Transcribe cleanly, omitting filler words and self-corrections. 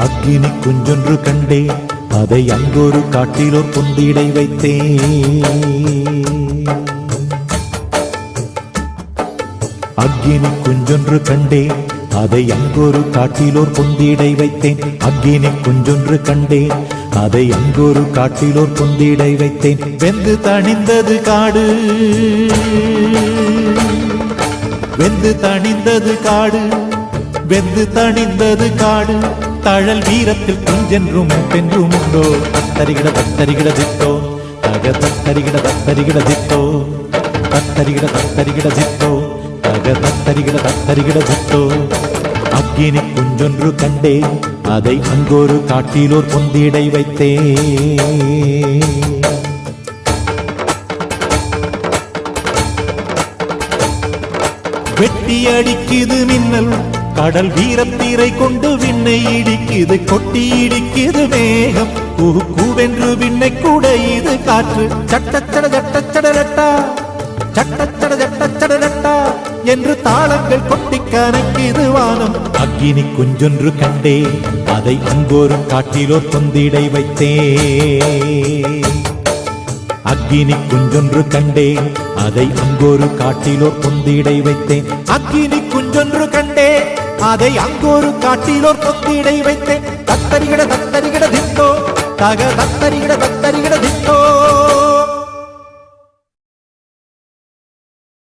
அக்கினி குஞ்சொன்று கண்டேன், அதை அங்கொரு காட்டிலோர் பொந்திடை வைத்தேன். அக்கினி குஞ்சொன்று கண்டேன், அதை அங்கொரு காட்டிலோர் பொந்திடை வைத்தேன். அக்கினி குஞ்சொன்று கண்டேன், அதை அங்கொரு காட்டிலோர் பொந்திடை வைத்தேன். வெந்து தணிந்தது காடு, வெந்து தணிந்தது காடு, வெந்து தணிந்தது காடு. தழல் வீரத்தில் குஞ்சென்றும் பென்றும் உண்டோ? தத்தரிகிட தத்தரிகிட தித்தோ, தக தத்தரிகிட தத்தரிகிட தித்தோ, தத்தரிகிட தத்தரிகிட தித்தோ, தக தத்தரிகிட தத்தரிகிட தித்தோ. அக்கினி குஞ்சொன்று கண்டேன், அதை அங்கொரு காட்டிலோர் பொந்திடை வைத்தேன். வெட்டி அடிக்குது மின்னல், கடல் வீரத்தீரை கொண்டு விண்ணை இடிக்குது, கொட்டி இடிக்குது மேகம். கூவென்று விண்ணை கூட இது காற்று. சட்டச்சட சட்டச்சடரட்டா, சட்டச்சட சட்டச்சடரட்டா என்று தாளங்கள் கொட்டி கணக்கிது வானம். அக்கினி குஞ்சொன்று கண்டேன், அதை அங்கொரு காட்டிலோர் பொந்திடை வைத்தேன். அக்கினி குஞ்சொன்று கண்டேன், அதை அங்கொரு காட்டிலோர் பொந்திடை வைத்தேன். அக்கினி குஞ்சொன்று கண்டேன், அதை அங்கொரு காட்டிலோர் பொந்திடை வைத்தேன். தத்தரிகிட தத்தரிகிட தித்தோ, தக தத்தரிகிட தத்தரிகிட தித்தோ.